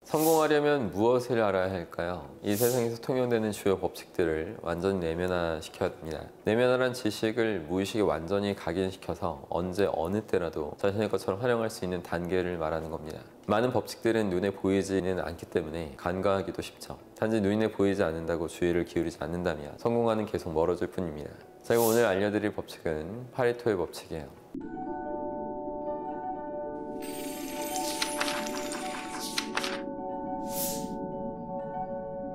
성공하려면 무엇을 알아야 할까요? 이 세상에서 통용되는 주요 법칙들을 완전히 내면화시켜야 합니다. 내면화란 지식을 무의식에 완전히 각인시켜서 언제 어느 때라도 자신의 것처럼 활용할 수 있는 단계를 말하는 겁니다. 많은 법칙들은 눈에 보이지는 않기 때문에 간과하기도 쉽죠. 단지 눈에 보이지 않는다고 주의를 기울이지 않는다면 성공과는 계속 멀어질 뿐입니다. 제가 오늘 알려드릴 법칙은 파레토의 법칙이에요.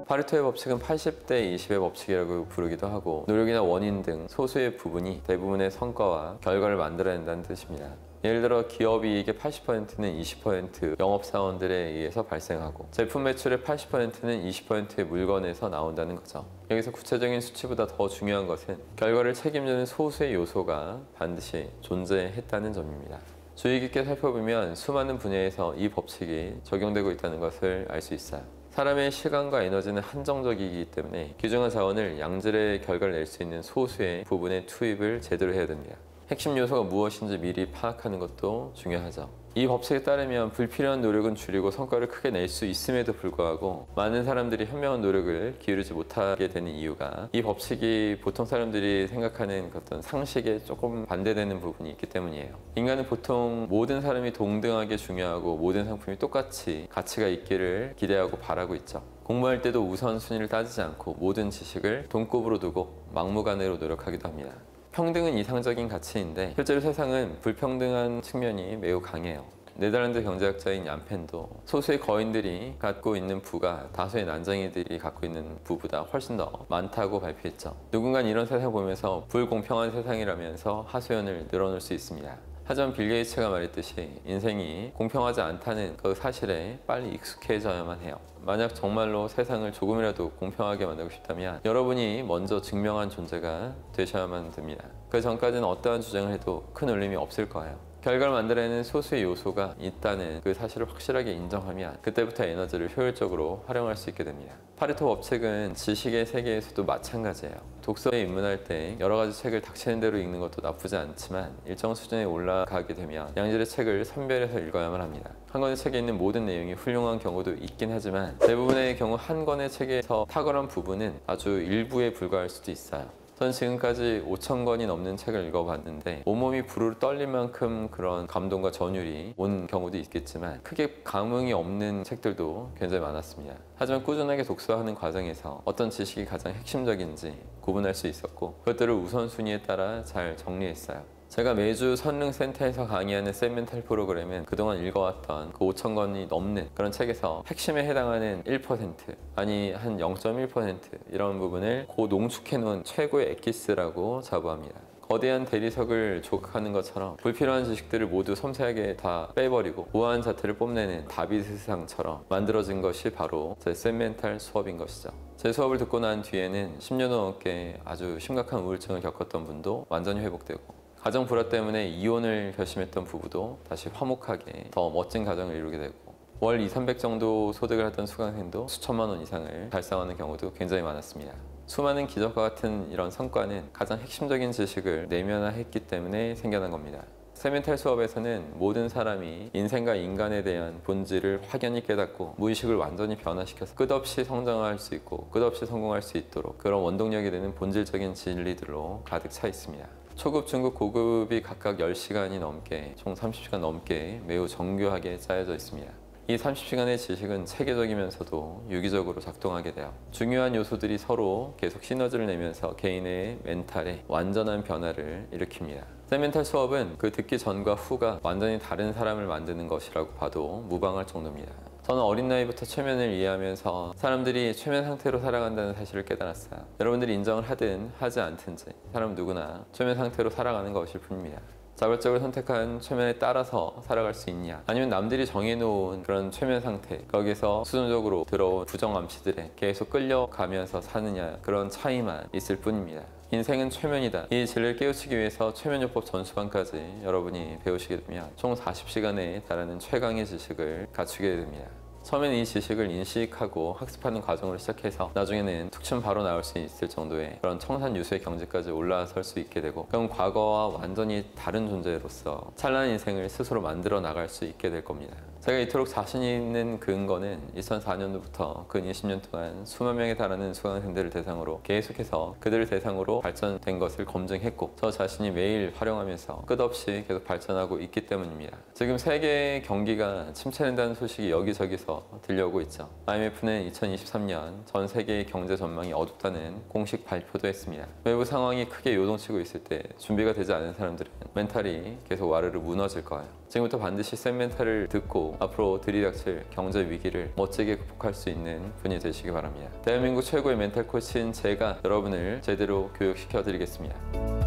파레토의 법칙은 80대 20의 법칙이라고 부르기도 하고, 노력이나 원인 등 소수의 부분이 대부분의 성과와 결과를 만들어낸다는 뜻입니다. 예를 들어 기업 이익의 80%는 20% 영업사원들에 의해서 발생하고, 제품 매출의 80%는 20%의 물건에서 나온다는 거죠. 여기서 구체적인 수치보다 더 중요한 것은 결과를 책임지는 소수의 요소가 반드시 존재했다는 점입니다. 주의 깊게 살펴보면 수많은 분야에서 이 법칙이 적용되고 있다는 것을 알 수 있어요. 사람의 시간과 에너지는 한정적이기 때문에 귀중한 자원을 양질의 결과를 낼 수 있는 소수의 부분에 투입을 제대로 해야 됩니다. 핵심 요소가 무엇인지 미리 파악하는 것도 중요하죠. 이 법칙에 따르면 불필요한 노력은 줄이고 성과를 크게 낼 수 있음에도 불구하고 많은 사람들이 현명한 노력을 기울이지 못하게 되는 이유가, 이 법칙이 보통 사람들이 생각하는 어떤 상식에 조금 반대되는 부분이 있기 때문이에요. 인간은 보통 모든 사람이 동등하게 중요하고 모든 상품이 똑같이 가치가 있기를 기대하고 바라고 있죠. 공부할 때도 우선순위를 따지지 않고 모든 지식을 동급으로 두고 막무가내로 노력하기도 합니다. 평등은 이상적인 가치인데 실제로 세상은 불평등한 측면이 매우 강해요. 네덜란드 경제학자인 얀펜도 소수의 거인들이 갖고 있는 부가 다수의 난장이들이 갖고 있는 부보다 훨씬 더 많다고 발표했죠. 누군가는 이런 세상을 보면서 불공평한 세상이라면서 하소연을 늘어놓을 수 있습니다. 하지만 빌 게이츠가 말했듯이 인생이 공평하지 않다는 그 사실에 빨리 익숙해져야만 해요. 만약 정말로 세상을 조금이라도 공평하게 만들고 싶다면 여러분이 먼저 증명한 존재가 되셔야만 됩니다. 그 전까지는 어떠한 주장을 해도 큰 울림이 없을 거예요. 결과를 만들어내는 소수의 요소가 있다는 그 사실을 확실하게 인정하면 그때부터 에너지를 효율적으로 활용할 수 있게 됩니다. 파레토 법칙은 지식의 세계에서도 마찬가지예요. 독서에 입문할 때 여러 가지 책을 닥치는 대로 읽는 것도 나쁘지 않지만 일정 수준에 올라가게 되면 양질의 책을 선별해서 읽어야만 합니다. 한 권의 책에 있는 모든 내용이 훌륭한 경우도 있긴 하지만 대부분의 경우 한 권의 책에서 탁월한 부분은 아주 일부에 불과할 수도 있어요. 저는 지금까지 5,000권이 넘는 책을 읽어봤는데 온몸이 부르르 떨릴 만큼 그런 감동과 전율이 온 경우도 있겠지만 크게 감흥이 없는 책들도 굉장히 많았습니다. 하지만 꾸준하게 독서하는 과정에서 어떤 지식이 가장 핵심적인지 구분할 수 있었고, 그것들을 우선순위에 따라 잘 정리했어요. 제가 매주 선릉센터에서 강의하는 쌤멘탈 프로그램은 그동안 읽어왔던 그 5,000권이 넘는 그런 책에서 핵심에 해당하는 1%, 아니 한 0.1% 이런 부분을 농축해 놓은 최고의 엑기스라고 자부합니다. 거대한 대리석을 조각하는 것처럼 불필요한 지식들을 모두 섬세하게 다 빼버리고 우아한 자태를 뽐내는 다비드상처럼 만들어진 것이 바로 제 쌤멘탈 수업인 것이죠. 제 수업을 듣고 난 뒤에는 10년 넘게 아주 심각한 우울증을 겪었던 분도 완전히 회복되고, 가정 불화 때문에 이혼을 결심했던 부부도 다시 화목하게 더 멋진 가정을 이루게 되고, 월 200~300 정도 소득을 하던 수강생도 수천만 원 이상을 달성하는 경우도 굉장히 많았습니다. 수많은 기적과 같은 이런 성과는 가장 핵심적인 지식을 내면화했기 때문에 생겨난 겁니다. 쌤멘탈 수업에서는 모든 사람이 인생과 인간에 대한 본질을 확연히 깨닫고 무의식을 완전히 변화시켜서 끝없이 성장할 수 있고 끝없이 성공할 수 있도록 그런 원동력이 되는 본질적인 진리들로 가득 차 있습니다. 초급, 중급, 고급이 각각 10시간이 넘게, 총 30시간 넘게 매우 정교하게 짜여져 있습니다. 이 30시간의 지식은 체계적이면서도 유기적으로 작동하게 돼요. 중요한 요소들이 서로 계속 시너지를 내면서 개인의 멘탈에 완전한 변화를 일으킵니다. 쌤멘탈 수업은 그 듣기 전과 후가 완전히 다른 사람을 만드는 것이라고 봐도 무방할 정도입니다. 저는 어린 나이부터 최면을 이해하면서 사람들이 최면 상태로 살아간다는 사실을 깨달았어요. 여러분들이 인정을 하든 하지 않든지 사람 누구나 최면 상태로 살아가는 것일 뿐입니다. 자발적으로 선택한 최면에 따라서 살아갈 수 있냐, 아니면 남들이 정해놓은 그런 최면 상태, 거기서 수동적으로 들어온 부정암시들에 계속 끌려가면서 사느냐, 그런 차이만 있을 뿐입니다. 인생은 최면이다. 이 진리를 깨우치기 위해서 최면요법 전수반까지 여러분이 배우시게 되면 총 40시간에 달하는 최강의 지식을 갖추게 됩니다. 처음엔 이 지식을 인식하고 학습하는 과정으로 시작해서 나중에는 툭 치면 바로 나올 수 있을 정도의 그런 청산유수의 경지까지 올라설 수 있게 되고, 그럼 과거와 완전히 다른 존재로서 찬란한 인생을 스스로 만들어 나갈 수 있게 될 겁니다. 제가 이토록 자신 있는 근거는 2004년도부터 근 20년 동안 수만 명에 달하는 수강생들을 대상으로 계속해서 그들을 대상으로 발전된 것을 검증했고 저 자신이 매일 활용하면서 끝없이 계속 발전하고 있기 때문입니다. 지금 세계 경기가 침체된다는 소식이 여기저기서 들려오고 있죠. IMF는 2023년 전 세계의 경제 전망이 어둡다는 공식 발표도 했습니다. 외부 상황이 크게 요동치고 있을 때 준비가 되지 않은 사람들은 멘탈이 계속 와르르 무너질 거예요. 지금부터 반드시 센 멘탈을 듣고 앞으로 들이닥칠 경제 위기를 멋지게 극복할 수 있는 분이 되시기 바랍니다. 대한민국 최고의 멘탈 코치인 제가 여러분을 제대로 교육시켜 드리겠습니다.